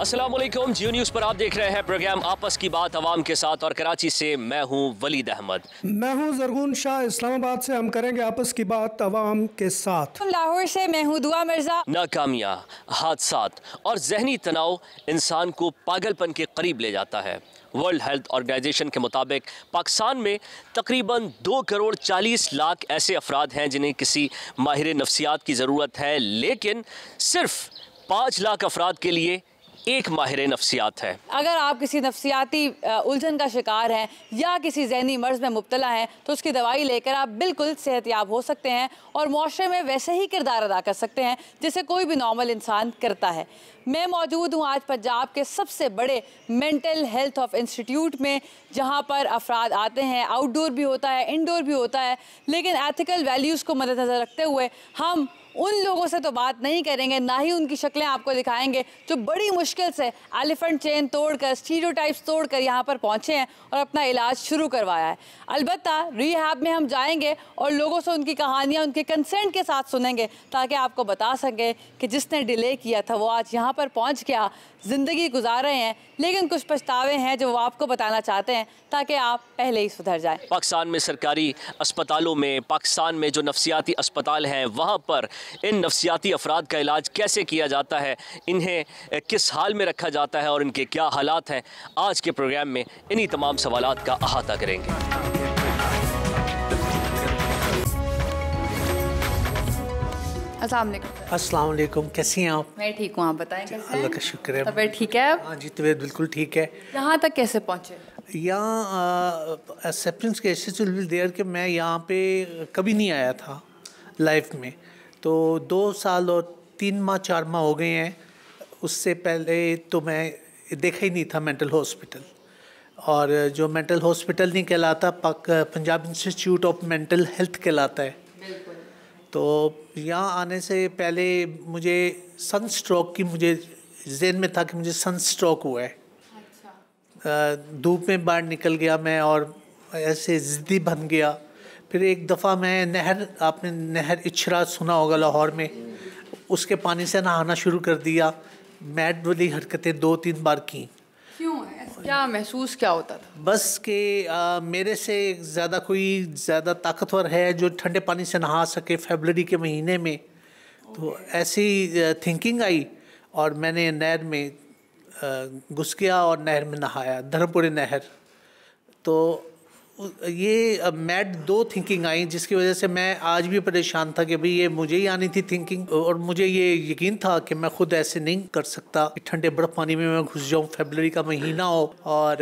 अस्सलाम वालेकुम, जियो न्यूज़ पर आप देख रहे हैं प्रोग्राम आपस की बात अवाम के साथ और कराची से मैं हूं वलीद अहमद। मैं हूं ज़रगुन शाह। इस्लामाबाद से हम करेंगे आपस की बात अवाम के साथ। लाहौर से मैं हूं दुआ मिर्जा। नाकामियां, हादसात और जहनी तनाव इंसान को पागलपन के करीब ले जाता है। वर्ल्ड हेल्थ ऑर्गेनाइजेशन के मुताबिक पाकिस्तान में तकरीबन 2 करोड़ 40 लाख ऐसे अफराद हैं जिन्हें किसी माहिर नफ्सियात की ज़रूरत है, लेकिन सिर्फ 5 लाख अफराद के लिए एक माहिर नफ्सियात है। अगर आप किसी नफ्सियाती उलझन का शिकार हैं या किसी जहनी मर्ज में मुब्तला हैं तो उसकी दवाई लेकर आप बिल्कुल सेहतयाब हो सकते हैं और मुआशरे में वैसे ही किरदार अदा कर सकते हैं जैसे कोई भी नॉर्मल इंसान करता है। मैं मौजूद हूँ आज पंजाब के सबसे बड़े मेंटल हेल्थ ऑफ इंस्टीट्यूट में, जहाँ पर अफराद आते हैं। आउटडोर भी होता है, इंडोर भी होता है, लेकिन एथिकल वैल्यूज़ को मद्देनज़र रखते हुए हम उन लोगों से तो बात नहीं करेंगे, ना ही उनकी शक्लें आपको दिखाएंगे जो बड़ी मुश्किल से एलिफेंट चेन तोड़कर, स्टीरियोटाइप्स तोड़कर यहाँ पर पहुँचे हैं और अपना इलाज शुरू करवाया है। अलबत्ता रिहैब में हम जाएंगे और लोगों से उनकी कहानियाँ उनके कंसेंट के साथ सुनेंगे ताकि आपको बता सकें कि जिसने डिले किया था वो आज यहाँ पर पहुँच गया, ज़िंदगी गुजार रहे हैं, लेकिन कुछ पछतावे हैं जो वो आपको बताना चाहते हैं ताकि आप पहले ही सुधर जाएं। पाकिस्तान में सरकारी अस्पतालों में, पाकिस्तान में जो नफ्सियाती अस्पताल हैं वहाँ पर इन नफ्सियाती अफराद का इलाज कैसे किया जाता है, इन्हें किस हाल में रखा जाता है और इनके क्या हालात हैं, आज के प्रोग्राम में इन्हीं तमाम सवालात का अहाता करेंगे। अस्सलाम वालेकुम, कैसी हैं आप? मैं ठीक हूँ, आप बताएं कैसे हैं? अल्लाह का शुक्र है। तबीयत ठीक है? हाँ जी, तबीयत बिल्कुल ठीक है। यहाँ तक कैसे पहुँचे? यहाँ acceptance cases will be there कि मैं यहाँ पे कभी नहीं आया था लाइफ में, तो 2 साल और 3 माह 4 माह हो गए हैं। उससे पहले तो मैं देखा ही नहीं था मेंटल हॉस्पिटल, और जो मेंटल हॉस्पिटल नहीं कहलाता, Punjab institute of mental health कहलाता है। तो यहाँ आने से पहले मुझे सन स्ट्रोक की, मुझे ज़हन में था कि मुझे सन स्ट्रोक हुआ है। धूप में बाहर निकल गया मैं और ऐसे ज़िद्दी बन गया। फिर एक दफ़ा मैं आपने नहर इचरा सुना होगा लाहौर में, उसके पानी से नहाना शुरू कर दिया। मैड वाली हरकतें 2-3 बार की। क्यों? क्या महसूस क्या होता था? बस कि मेरे से ज़्यादा ताकतवर है जो ठंडे पानी से नहा सके फरवरी के महीने में। तो ऐसी थिंकिंग आई और मैंने नहर में घुस गया और नहर में नहाया, धर्मपुरी नहर। तो ये मैड 2 थिंकिंग आई, जिसकी वजह से मैं आज भी परेशान था कि भाई ये मुझे ही आनी थी थिंकिंग, और मुझे ये यकीन था कि मैं खुद ऐसे नहीं कर सकता कि ठंडे बर्फ़ पानी में मैं घुस जाऊँ, फरवरी का महीना हो और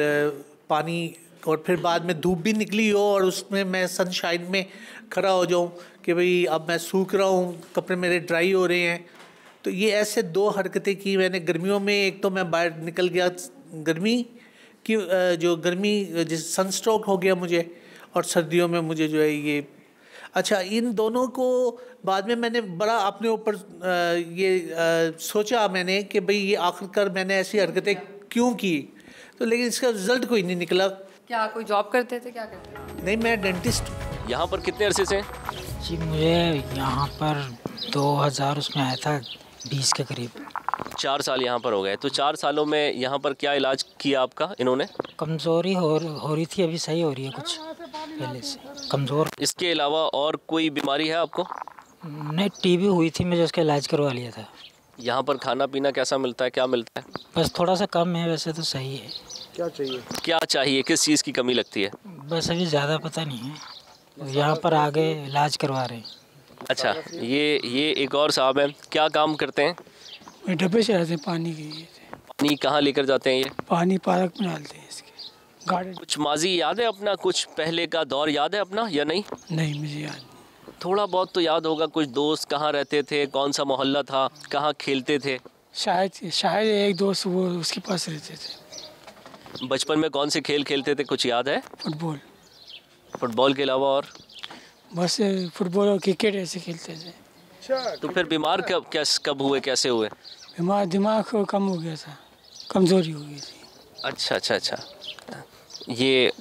पानी, और फिर बाद में धूप भी निकली हो और उसमें मैं सनशाइन में खड़ा हो जाऊँ कि भाई अब मैं सूख रहा हूँ, कपड़े मेरे ड्राई हो रहे हैं। तो ये ऐसे 2 हरकतें की मैंने। गर्मियों में एक तो मैं बाहर निकल गया, गर्मी कि जो गर्मी जिस सनस्ट्रोक हो गया मुझे, और सर्दियों में मुझे जो है ये। अच्छा, इन दोनों को बाद में मैंने बड़ा अपने ऊपर सोचा मैंने कि भाई ये आखिरकार मैंने ऐसी हरकतें क्यों की, तो लेकिन इसका रिज़ल्ट कोई नहीं निकला। क्या कोई जॉब करते थे, क्या करते थे? नहीं, मैं डेंटिस्ट। यहाँ पर कितने अरसे से? जी मुझे यहाँ पर 2000 उसमें आया था, 20 के करीब। 4 साल यहाँ पर हो गए। तो 4 सालों में यहाँ पर क्या इलाज किया आपका इन्होंने? कमज़ोरी हो रही थी, अभी सही हो रही है कुछ पहले से कमज़ोर। इसके अलावा और कोई बीमारी है आपको? नहीं, टीबी हुई थी मुझे, उसका इलाज करवा लिया था। यहाँ पर खाना पीना कैसा मिलता है, क्या मिलता है? बस थोड़ा सा कम है, वैसे तो सही है। क्या चाहिए? क्या चाहिए, किस चीज़ की कमी लगती है? बस अभी ज़्यादा पता नहीं है, यहाँ पर आगे इलाज करवा रहे हैं। अच्छा, ये एक और साहब हैं, क्या काम करते हैं? डब्बे से आते हैं पानी के। पानी कहाँ लेकर जाते हैं ये? पानी पार्क में डालते हैं इसके गार्डन। कुछ माजी याद है अपना, कुछ पहले का दौर याद है अपना या नहीं? नहीं, मुझे याद नहीं। थोड़ा बहुत तो याद होगा, कुछ दोस्त कहाँ रहते थे, कौन सा मोहल्ला था, कहाँ खेलते थे? शायद एक दोस्त वो उसके पास रहते थे। बचपन में कौन से खेल खेलते थे, कुछ याद है? फुटबॉल के अलावा और? बस फुटबॉल और क्रिकेट ऐसे खेलते थे। तो फिर बीमार कब हुए, कैसे हुए? बीमार, दिमाग कम हो गया था, कमज़ोरी हो गई थी। अच्छा। ये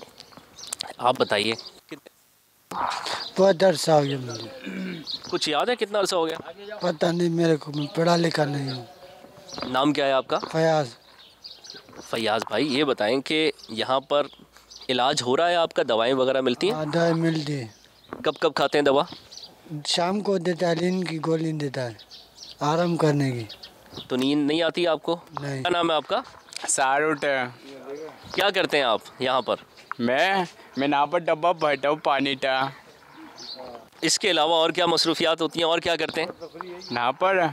आप बताइए। बहुत दर्द सा हो गया मुझे। कुछ याद है कितना अर्सा हो गया? पता नहीं मेरे को, मैं पढ़ा लिखा नहीं हूँ। नाम क्या है आपका? फयाज। फैयाज भाई ये बताएं कि यहाँ पर इलाज हो रहा है आपका, दवाएं वगैरह मिलती हैं? हाँ, दवाई मिलती है। कब कब खाते हैं दवा? शाम को देता है, नींद की गोली देता है आराम करने की। तो नींद नहीं आती आपको? नहीं। क्या नाम है आपका? सारूट। क्या करते हैं आप यहाँ पर? मैं यहाँ पर डब्बा भरता हूँ पानी का। इसके अलावा और क्या मसरूफियात होती हैं और क्या करते हैं? यहाँ पर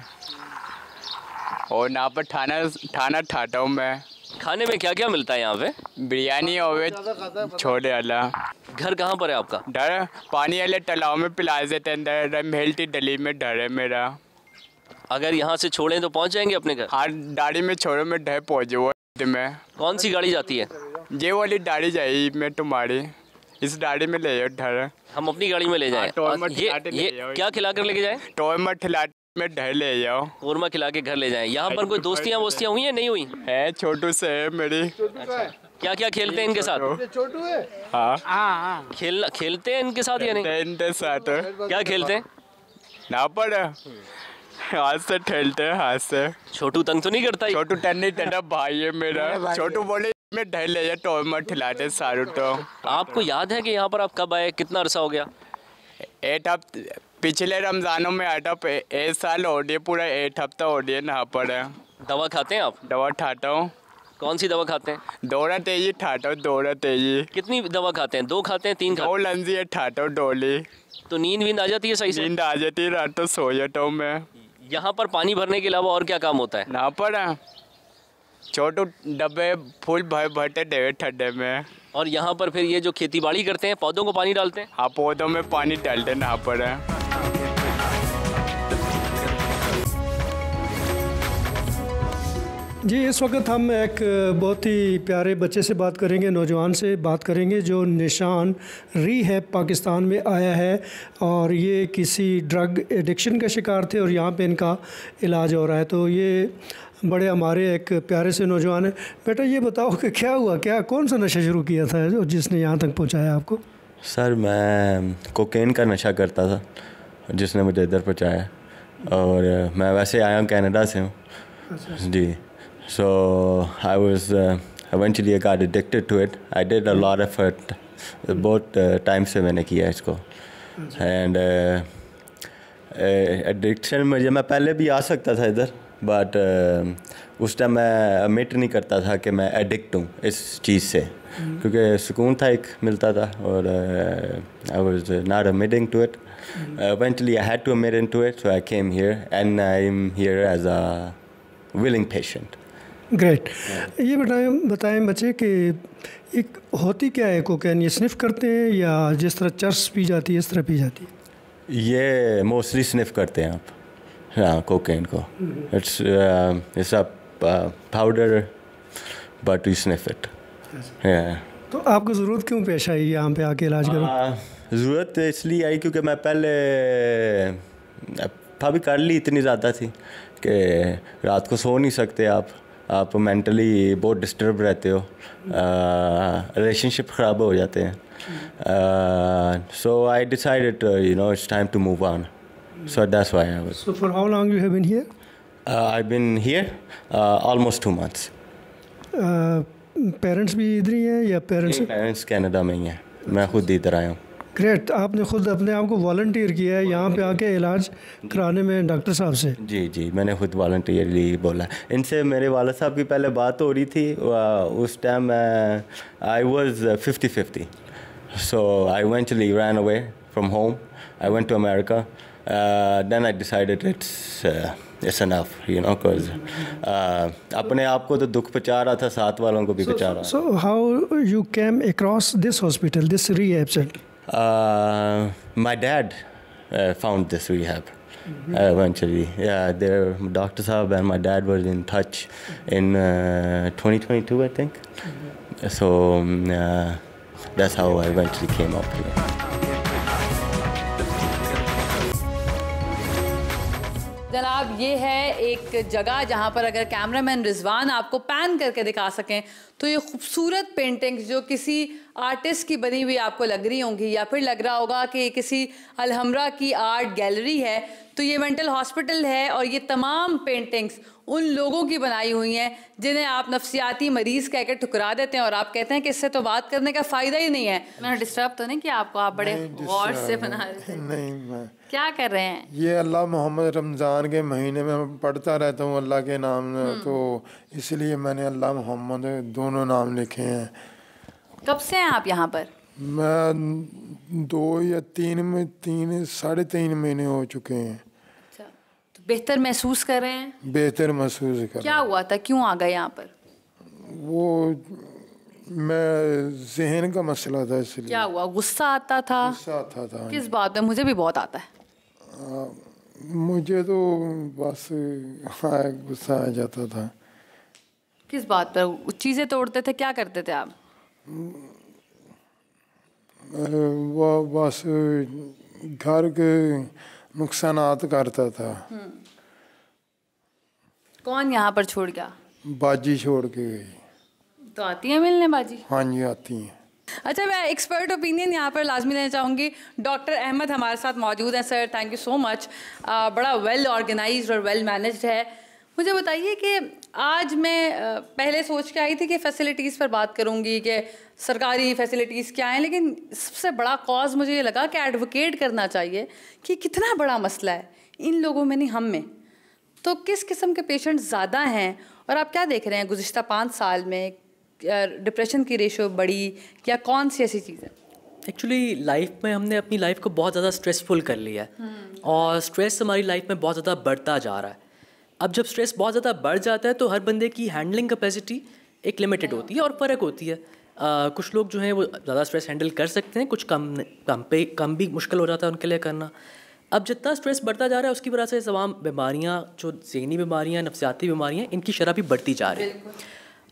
और यहाँ पर खाना खाता हूँ मैं। खाने में क्या क्या मिलता है यहाँ पे? बिरयानी और छोले वाला। घर कहाँ पर है आपका? डर पानी वाले तालाब में पिला देते अंदर महल की डली में डर है मेरा। अगर यहाँ से छोड़ें तो पहुँच जाएंगे अपने घर? हाँ, गाड़ी में छोड़ो में ढह पहुँचे वो में। कौन सी गाड़ी जाती है? ये वाली गाड़ी जाएगी मैं तुम्हारी, इस गाड़ी में ले जाओ ढर। हम अपनी गाड़ी में ले जाएं? टोरमा ये क्या खिला कर लेके जाएं? टोरमा खिला में ढह ले जाओ। कौरमा खिला के घर ले जाएं। यहाँ पर कोई दोस्तियाँ वोस्तियाँ हुई हैं नहीं हुई? है छोटू से है मेरी। क्या क्या खेलते हैं इनके साथ? छोटू है। हाँ, खेलते हैं इनके साथ या नहीं? इनके साथ क्या खेलते हैं? ना पर हाथ से ठेलते हैं, हाथ से। छोटू तंग तो नहीं करता? छोटू टन्नी टन्ना भाई है मेरा। छोटू बोले मैं ढह ले जा टोर मत खिलाते सारू। तो आपको याद है कि यहाँ पर आप कब आए, कितना अरसा हो गया? 8 हफ्ते पिछले रमजानों में 1 साल हो गया, पूरा 8 हफ्ता हो गया यहाँ पर। दवा खाते हैं आप? दवा खाता हूँ। कौन सी दवा खाते हैं? दौरा तेजी खाता हूँ, दौरा तेजी। कितनी दवा खाते हैं? 2 खाते हैं, 3 खाते हैं? 2 लंजी है खाता हूँ डोली। तो नींद आ जाती है सही से? नींद आ जाती है, रात तो सो जाता हूँ मैं। यहाँ पर पानी भरने के अलावा और क्या काम होता है? यहाँ पर छोटू डब्बे फूल भरते देवे ठंडे में। और यहाँ पर फिर ये जो खेती बाड़ी करते हैं, पौधों को पानी डालते हैं? हाँ, पौधों में पानी डालते हैं यहाँ पर। जी, इस वक्त हम एक बहुत ही प्यारे बच्चे से बात करेंगे, नौजवान से बात करेंगे जो निशान रीहैब पाकिस्तान में आया है और ये किसी ड्रग एडिक्शन का शिकार थे और यहाँ पे इनका इलाज हो रहा है। तो ये बड़े हमारे एक प्यारे से नौजवान है। बेटा ये बताओ कि क्या हुआ, क्या कौन सा नशा शुरू किया था जो जिसने यहाँ तक पहुँचाया आपको? सर मैं कोकेन का नशा करता था जिसने मुझे इधर पहुँचाया, और मैं वैसे आया हूँ कनाडा से हूँ। जी, so I was eventually I got addicted to it. I did a lot of effort, बहुत टाइम से मैंने किया इसको। एंड एडिक्शन मुझे, मैं पहले भी आ सकता था इधर, बट उस टाइम मैं एडमिट नहीं करता था कि मैं एडिक्ट हूँ इस चीज़ से, क्योंकि सुकून था एक मिलता था, और I was not admitting to it. Eventually I had to admit into it, so I came here and I'm here as a willing patient. Great. ये बताएं बच्चे कि एक होती क्या है कोकेन? ये स्निफ करते हैं या जिस तरह चर्स पी जाती है इस तरह पी जाती है? ये मोस्टली स्निफ करते हैं आप, हाँ, कोकेन को। It's a powder but you sniff it. तो आपको ज़रूरत क्यों पेश आई यहाँ पे आके इलाज करो? ज़रूरत इसलिए आई क्योंकि मैं पहले भाभी कर ली इतनी ज़्यादा थी कि रात को सो नहीं सकते आप मेंटली बहुत डिस्टर्ब रहते हो, रिलेशनशिप ख़राब हो जाते हैं। So I decided it's time to move on. So that's why I was. So for how long you have been here? I've been here almost 2 months. Parents भी इधर ही हैं या पेरेंट्स कनाडा में ही हैं, मैं खुद इधर आया हूँ। ग्रेट, आपने खुद अपने आप को वॉलंटियर किया है यहाँ पे आके इलाज कराने में डॉक्टर साहब से? जी, मैंने खुद वॉलंटियरली बोला। इनसे मेरे वालिद साहब की पहले बात हो रही थी, उस time I was 50-50, so I eventually ran away from home, I went to America, then I decided it's enough, because अपने आप को तो दुख पहुँचा रहा था, साथ वालों को भी पहुँचा रहा। So how you came across this hospital, this rehab centre? My dad found this rehab eventually. Yeah, their Dr. Saab and my dad were in touch in 2022, I think. So that's how I eventually came up here. जनाब, ये है एक जगह जहाँ पर अगर cameraman Rizwan आपको pan करके दिखा सकें तो ये खूबसूरत पेंटिंग्स जो किसी आर्टिस्ट की बनी हुई आपको लग रही होंगी, या फिर लग रहा होगा कि किसी अलहमरा की आर्ट गैलरी है, तो ये मेंटल हॉस्पिटल है और ये तमाम पेंटिंग्स उन लोगों की बनाई हुई हैं जिन्हें आप नफ्सियाती मरीज़ कह के ठुकरा देते हैं और आप कहते हैं कि इससे तो बात करने का फ़ायदा ही नहीं है। मैंने डिस्टर्ब तो नहीं किया आपको? आप बड़े गौर से बना रहे थे। नहीं, मैं क्या कर रहे हैं? ये अल्लाह मोहम्मद रमज़ान के महीने में पढ़ता रहता हूँ अल्लाह के नाम, तो इसलिए मैंने अल्लाह मोहम्मद दोनों नाम लिखे हैं। कब से हैं आप यहाँ पर? मैं 2 या 3 साढ़े 3 महीने हो चुके हैं। अच्छा, तो बेहतर महसूस कर रहे हैं? बेहतर महसूस कर। क्या हुआ था, क्यों आ गए यहाँ पर? वो मैं जहन का मसला था इसलिए। क्या हुआ, गुस्सा आता था? गुस्सा आता था। किस बात में? मुझे भी बहुत आता है। मुझे तो बस गुस्सा आ जाता था। किस बात पर? चीज़ें तोड़ते थे, क्या करते थे आप? वो बस घर के नुकसानात करता था। कौन यहाँ पर छोड़ गया? बाजी छोड़ के गई। तो आती है मिलने बाजी? हाँ जी, आती हैं। अच्छा, मैं एक्सपर्ट ओपिनियन यहाँ पर लाजमी लेना चाहूँगी। डॉक्टर अहमद हमारे साथ मौजूद हैं। Sir, thank you so much. बड़ा वेल ऑर्गेनाइज्ड और वेल मैनेज्ड है। मुझे बताइए कि आज मैं पहले सोच के आई थी कि फ़ैसिलिटीज़ पर बात करूँगी कि सरकारी फ़ैसिलिटीज़ क्या हैं, लेकिन सबसे बड़ा कॉज मुझे ये लगा कि एडवोकेट करना चाहिए कि कितना बड़ा मसला है इन लोगों में, नहीं हम में। तो किस किस्म के पेशेंट ज़्यादा हैं और आप क्या देख रहे हैं गुज़िश्ता 5 साल में? डिप्रेशन की रेशो बढ़ी या कौन सी ऐसी चीज़ है? एक्चुअली लाइफ में हमने अपनी लाइफ को बहुत ज़्यादा स्ट्रेसफुल कर लिया है और स्ट्रेस हमारी लाइफ में बहुत ज़्यादा बढ़ता जा रहा है। अब जब स्ट्रेस बहुत ज़्यादा बढ़ जाता है तो हर बंदे की हैंडलिंग कैपेसिटी एक लिमिटेड होती है और फ़र्क होती है। कुछ लोग जो हैं वो ज़्यादा स्ट्रेस हैंडल कर सकते हैं, कुछ कम भी मुश्किल हो जाता है उनके लिए करना। अब जितना स्ट्रेस बढ़ता जा रहा है उसकी वजह से तमाम बीमारियाँ, जो ज़हनी बीमारियाँ, नफ्सियाती बीमारियाँ, इनकी शरह भी बढ़ती जा रही है।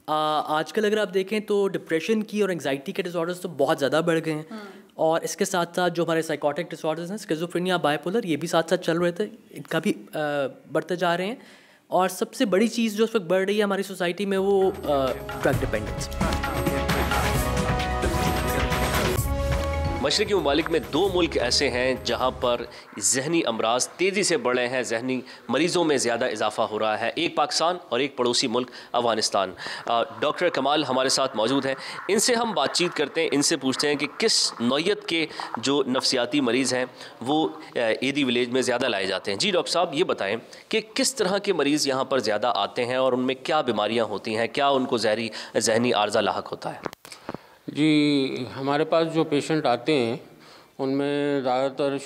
आजकल अगर आप देखें तो डिप्रेशन की और एंग्जाइटी के डिसऑर्डर्स तो बहुत ज़्यादा बढ़ गए हैं और इसके साथ साथ जो हमारे साइकोटिक डिसऑर्डर्स हैं, स्किज़ोफ्रेनिया, बाइपोलर, ये भी साथ साथ चल रहे थे, इनका भी बढ़ते जा रहे हैं। और सबसे बड़ी चीज़ जो उस वक्त बढ़ रही है हमारी सोसाइटी में वो ड्रग डिपेंडेंस। मशरक़ी ममालिक में 2 मुल्क ऐसे हैं जहाँ पर जहनी अमराज तेज़ी से बढ़ रहे हैं, जहनी मरीज़ों में ज़्यादा इजाफा हो रहा है। एक पाकिस्तान और एक पड़ोसी मुल्क अफ़गानिस्तान। डॉक्टर कमाल हमारे साथ मौजूद हैं, इनसे हम बातचीत करते हैं, इनसे पूछते हैं कि किस नौयत के जो नफ्सियाती मरीज़ हैं वो एदी विलेज में ज़्यादा लाए जाते हैं। जी डॉक्टर साहब, ये बताएँ कि किस तरह के मरीज़ यहाँ पर ज़्यादा आते हैं और उनमें क्या बीमारियाँ होती हैं, क्या उनको जहनी आर्जा लाहक होता है? जी, हमारे पास जो पेशेंट आते हैं उनमें ज़्यादातर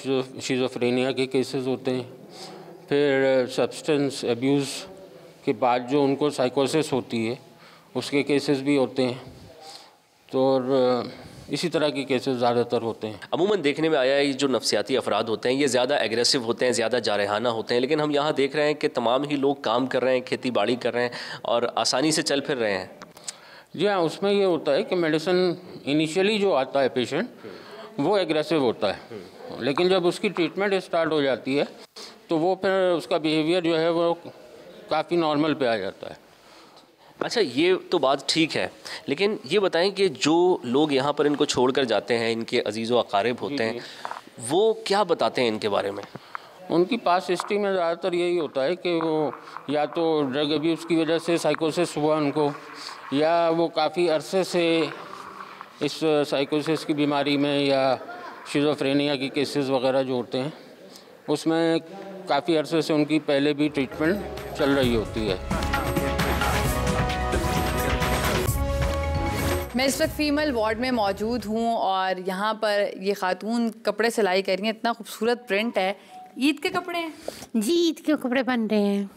शिज़ोफ्रेनिया के केसेस होते हैं, फिर सब्सटेंस अब्यूज़ के बाद जो उनको साइकोसिस होती है उसके केसेस भी होते हैं, तो और इसी तरह के केसेस ज़्यादातर होते हैं। अमूमन देखने में आया है ये जो नफ्सियाती अफराद होते हैं ये ज़्यादा एग्रेसिव होते हैं, ज़्यादा जारहाना होते हैं, लेकिन हम यहाँ देख रहे हैं कि तमाम ही लोग काम कर रहे हैं, खेती बाड़ी कर रहे हैं और आसानी से चल फिर रहे हैं। जी हाँ, उसमें ये होता है कि मेडिसिन इनिशियली जो आता है पेशेंट वो एग्रेसिव होता है, लेकिन जब उसकी ट्रीटमेंट स्टार्ट हो जाती है तो वो फिर उसका बिहेवियर जो है वो काफ़ी नॉर्मल पे आ जाता है। अच्छा, ये तो बात ठीक है, लेकिन ये बताएं कि जो लोग यहाँ पर इनको छोड़कर जाते हैं, इनके अजीज़ व अकारिब होते हैं, वो क्या बताते हैं इनके बारे में? उनकी पास्ट हिस्ट्री में ज़्यादातर यही होता है कि वो या तो ड्रग अब्यूज़ की वजह से साइकोसिस हुआ उनको, या वो काफ़ी अरसे से इस साइकोसिस की बीमारी में या शिज़ोफ्रेनिया के केसेस वगैरह जो होते हैं उसमें काफ़ी अरसे से उनकी पहले भी ट्रीटमेंट चल रही होती है। मैं इस वक्त फ़ीमेल वार्ड में मौजूद हूँ और यहाँ पर ये खातून कपड़े सिलाई कर रही हैं। इतना खूबसूरत प्रिंट है। ईद के कपड़े हैं? जी, ईद के कपड़े बन रहे हैं।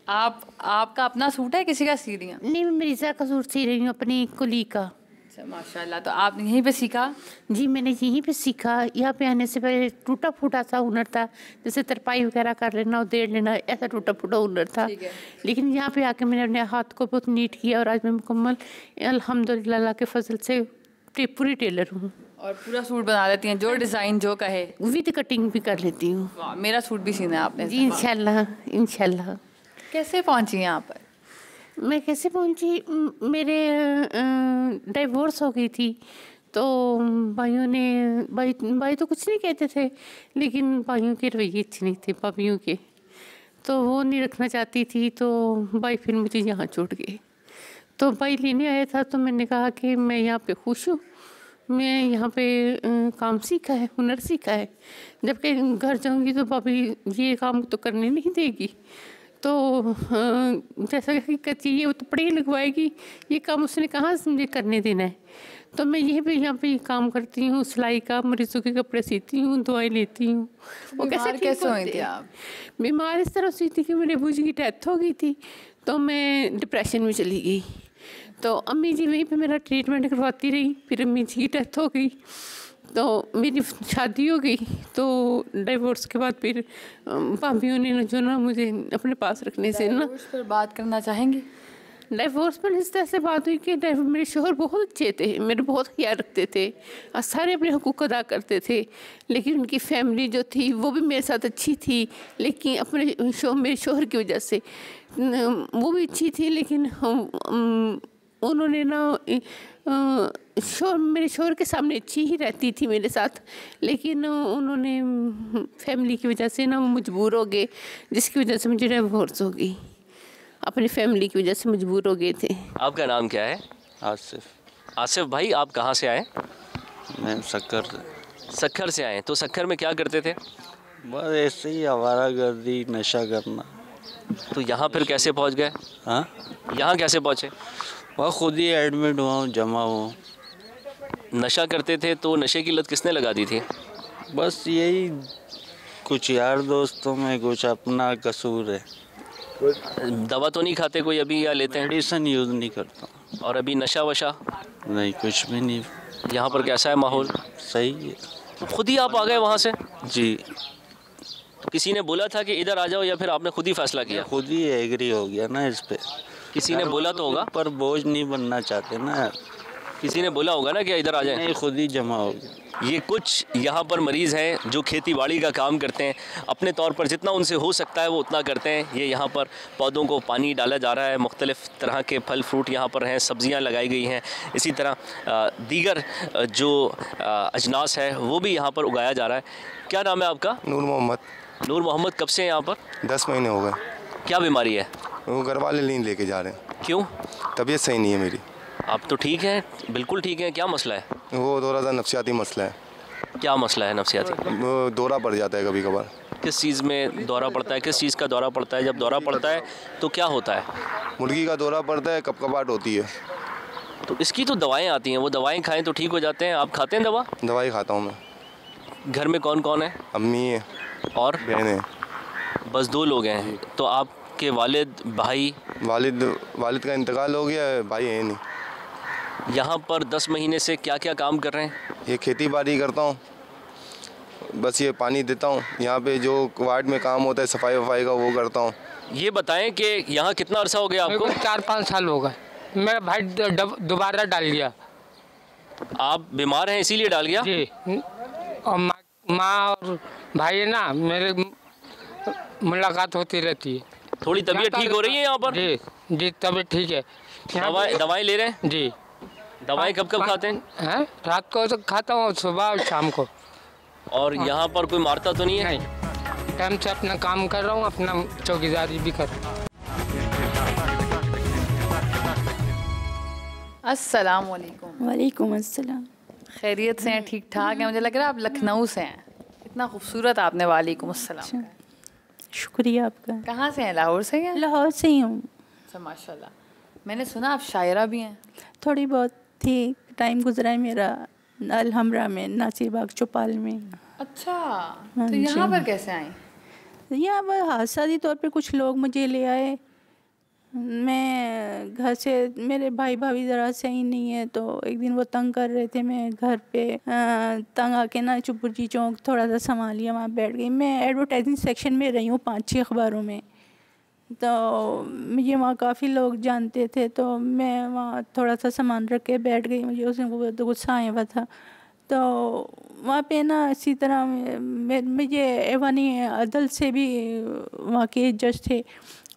आपका अपना सूट है, किसी का सी रही हैं? नहीं, मैं मिर्ज़ा का सूट सी रही हूँ, अपनी कुली का। अच्छा, माशाल्लाह। तो आप यहीं पे सीखा? जी, मैंने यहीं पे सीखा। यहाँ पे आने से पहले टूटा फूटा सा हुनर था, जैसे तरपाई वगैरह कर लेना, उधेड़ लेना, ऐसा टूटा फूटा हुनर था। लेकिन यहाँ पे आके मैंने अपने हाथ को बहुत नीट किया और आज मैं मुकम्मल अल्हम्दुलिल्लाह अल्लाह के फजल से पूरी टेलर हूँ। और पूरा सूट बना लेती हैं, जो डिज़ाइन जो कहे? विद कटिंग भी कर लेती हूँ। मेरा सूट भी सीना है आपने? जी, इंशाल्लाह इंशाल्लाह। कैसे पहुँची यहाँ पर? मैं कैसे पहुँची, मेरे डिवोर्स हो गई थी तो भाई तो कुछ नहीं कहते थे, लेकिन भाइयों के रवैये अच्छे नहीं थे भाभियों के, तो वो नहीं रखना चाहती थी। तो भाई फिर मुझे यहाँ छोड़ गए। तो भाई लेने आया था, तो मैंने कहा कि मैं यहाँ पे खुश हूँ, मैं यहाँ पे काम सीखा है, हुनर सीखा है, जबकि घर जाऊँगी तो भाभी ये काम तो करने नहीं देगी। तो जैसा कि कहती है वो तो पढ़ी लगवाएगी, ये काम उसने कहाँ से मुझे करने देना है। तो मैं यही पे यहाँ पे काम करती हूँ, सिलाई का, मरीजों के कपड़े सीती हूँ, दवाई लेती हूँ। वो कैसे हुई थी आप? बीमार इस तरह से थी कि मेरे अबू जी की डेथ हो गई थी, तो मैं डिप्रेशन में चली गई। तो अम्मी जी वहीं पे मेरा ट्रीटमेंट करवाती रही, फिर अम्मी जी की डेथ हो गई, तो मेरी शादी हो गई। तो डिवोर्स के बाद फिर भाभियों ने जो ना मुझे अपने पास रखने से ना। पर बात करना चाहेंगी? डिवोर्स पर इस तरह से बात हुई कि मेरे शोहर बहुत अच्छे थे, मेरे बहुत ख्याल रखते थे और सारे अपने हकूक़ अदा करते थे, लेकिन उनकी फैमिली जो थी वो भी मेरे साथ अच्छी थी, लेकिन अपने मेरे शोहर की वजह से वो भी अच्छी थी, लेकिन उन्होंने ना मेरे शोहर के सामने अच्छी ही रहती थी मेरे साथ, लेकिन उन्होंने फैमिली की वजह से ना मजबूर हो गए, जिसकी वजह से मुझे डिवोर्स हो गई। अपनी फैमिली की वजह से मजबूर हो गए थे। आपका नाम क्या है? आसिफ। आसिफ भाई, आप कहाँ से आए? मैं सक्कर से आए। तो सक्कर में क्या करते थे? बस ऐसे ही आवारागर्दी, नशा करना। तो यहाँ फिर कैसे पहुँच गए? हाँ, यहाँ कैसे पहुँचे? वह खुद ही एडमिट हुआ हूँ, जमा हुआ। नशा करते थे तो नशे की लत किसने लगा दी थी? बस यही कुछ यार दोस्तों में, कुछ अपना कसूर है। दवा तो नहीं खाते कोई अभी, या लेते हैं? मेडिसिन यूज़ नहीं करता। और अभी नशा वशा? नहीं, कुछ भी नहीं। यहाँ पर कैसा है माहौल? सही है। तो खुद ही आप आ गए वहाँ से? जी। तो किसी ने बोला था कि इधर आ जाओ, या फिर आपने खुद ही फैसला किया? खुद ही एग्री हो गया ना इस पे। किसी ने बोला तो होगा? पर बोझ नहीं बनना चाहते ना, किसी ने बोला होगा ना कि इधर आ जाए? नहीं, खुद ही जमा हो गया। ये कुछ यहाँ पर मरीज़ हैं जो खेती बाड़ी का काम करते हैं, अपने तौर पर जितना उनसे हो सकता है वो उतना करते हैं। ये यहाँ पर पौधों को पानी डाला जा रहा है, मुख्तलिफ़ तरह के फल फ्रूट यहाँ पर हैं, सब्जियाँ लगाई गई हैं, इसी तरह दीगर जो अजनास है वो भी यहाँ पर उगाया जा रहा है। क्या नाम है आपका? नूर मोहम्मद। नूर मोहम्मद, कब से हैं यहाँ पर? 10 महीने हो गए। क्या बीमारी है? वो घर वाले लीन लेके जा रहे हैं। क्यों? तबीयत सही नहीं है मेरी। आप तो ठीक हैं, बिल्कुल ठीक हैं, क्या मसला है? वो थोड़ा सा नफसियाती मसला है। क्या मसला है नफसियाती? वो दौरा पड़ जाता है कभी कभार। किस चीज़ में दौरा पड़ता है? किस चीज़ का दौरा पड़ता है? जब दौरा पड़ता है तो क्या होता है? मुर्गी का दौरा पड़ता है, कपकपाहट होती है। तो इसकी तो दवाएं आती हैं, वो दवाएं खाएं तो ठीक हो जाते हैं। आप खाते हैं दवा? दवाई खाता हूँ मैं। घर में कौन कौन है? अम्मी है और बहन है। बस 2 लोग हैं। तो आपके वालिद, भाई? वालिद का इंतकाल हो गया है, भाई है नहीं। यहाँ पर 10 महीने से क्या क्या काम कर रहे हैं? ये खेती बाड़ी करता हूँ, बस ये पानी देता हूँ। यहाँ पे जो वार्ड में काम होता है सफाई वफाई का, वो करता हूँ। ये बताएं कि यहाँ कितना अर्सा हो गया आपको? 4-5 साल हो गए। मेरा भाई दोबारा डाल गया। आप बीमार हैं इसीलिए डाल गया? जी। और माँ और भाई है ना, मेरे मुलाकात होती रहती है। थोड़ी तबीयत ठीक हो रही है यहाँ पर? जी तबीयत ठीक है। दवाएं ले रहे हैं? जी। दवाएं कब कब खाते हैं? रात को तो खाता हूँ, सुबह और शाम को। और यहाँ पर कोई मारता तो नहीं है? नहीं, टाइम से अपना काम कर रहा हूँ, अपना चौकीदारी भी कर रहा हूँ। अस्सलाम वालेकुम। वालेकुम अस्सलाम। खैरियत से हैं? ठीक ठाक हैं? मुझे लग रहा है आप लखनऊ से हैं, इतना खूबसूरत आपने वालेकुम अस्सलाम। शुक्रिया आपका। कहाँ से हैं? लाहौर से हैं? लाहौर से ही हूँ। अच्छा माशाल्लाह। मैंने सुना आप शायरा भी हैं? थोड़ी बहुत थी, टाइम गुजरा है मेरा अलहमरा में, नासिर बाग चौपाल में। अच्छा, तो यहाँ पर कैसे आई? यहाँ पर हादसाती तौर पे कुछ लोग मुझे ले आए। मैं घर से, मेरे भाई भाभी ज़रा सही नहीं है, तो एक दिन वो तंग कर रहे थे, मैं घर पे तंग आके ना चुपुरजी चौक थोड़ा सा संभाल लिया, वहाँ बैठ गई। मैं एडवर्टाइजिंग सेक्शन में रही हूँ 5-6 अखबारों में, तो मुझे वहाँ काफ़ी लोग जानते थे, तो मैं वहाँ थोड़ा सा सामान रख के बैठ गई। मुझे उसमें तो गुस्सा आया हुआ था, तो वहाँ पे ना इसी तरह मुझे ऐवानी अदल से भी वहाँ के जज थे,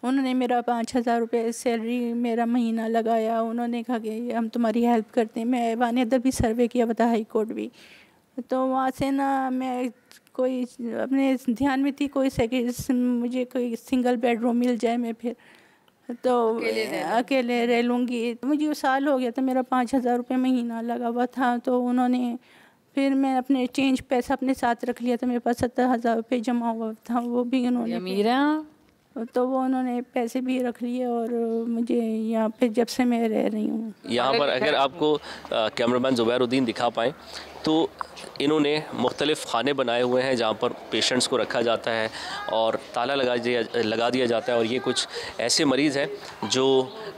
उन्होंने मेरा 5,000 रुपये सैलरी मेरा महीना लगाया। उन्होंने कहा कि हम तुम्हारी हेल्प करते हैं। मैं वानियदा भी सर्वे किया था, हाई कोर्ट भी। तो वहाँ से ना मैं कोई अपने ध्यान में थी कोई मुझे कोई सिंगल बेडरूम मिल जाए, मैं फिर तो अकेले रह लूँगी। मुझे साल हो गया था, मेरा 5,000 रुपये महीना लगा हुआ था। तो उन्होंने फिर मैं अपने चेंज पैसा अपने साथ रख लिया था, मेरे पास 70,000 रुपये जमा हुआ था, वो भी उन्होंने तो वो उन्होंने पैसे भी रख लिए। और मुझे यहाँ पे जब से मैं रह रही हूँ यहाँ पर, अगर आपको कैमरामैन ज़ुबैरुद्दीन दिखा पाएँ तो इन्होंने मुख्तलिफ़ खाने बनाए हुए हैं जहाँ पर पेशेंट्स को रखा जाता है और ताला लगा दिया जाता है। और ये कुछ ऐसे मरीज़ हैं जो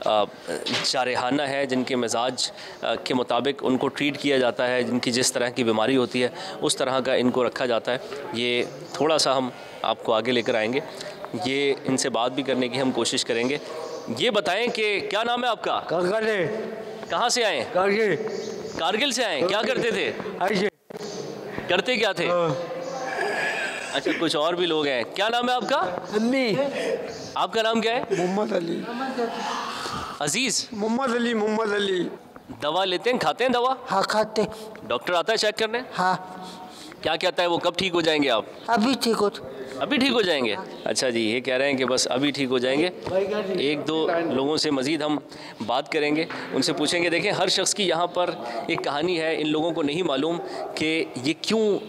जारहाना है, जिनके मिजाज के मुताबिक उनको ट्रीट किया जाता है, जिनकी जिस तरह की बीमारी होती है उस तरह का इनको रखा जाता है। ये थोड़ा सा हम आपको आगे लेकर आएंगे, ये इनसे बात भी करने की हम कोशिश करेंगे। ये बताएं कि क्या नाम है आपका? कहाँ से आए? कारगिल से आए। क्या करते थे? करते क्या थे? अच्छा, कुछ और भी लोग हैं। क्या नाम है आपका? अम्मी। आपका नाम क्या है? मोहम्मद अली। अजीज? मोहम्मद अली। दवा लेते हैं, खाते हैं दवा? हाँ खाते। डॉक्टर आता है चेक करने? हाँ। क्या कहता है वो, कब ठीक हो जाएंगे आप? अभी ठीक हो जाएंगे। अच्छा जी, ये कह रहे हैं कि बस अभी ठीक हो जाएंगे। एक दो लोगों से मज़ीद हम बात करेंगे, उनसे पूछेंगे। देखें, हर शख्स की यहाँ पर एक कहानी है। इन लोगों को नहीं मालूम कि ये क्यों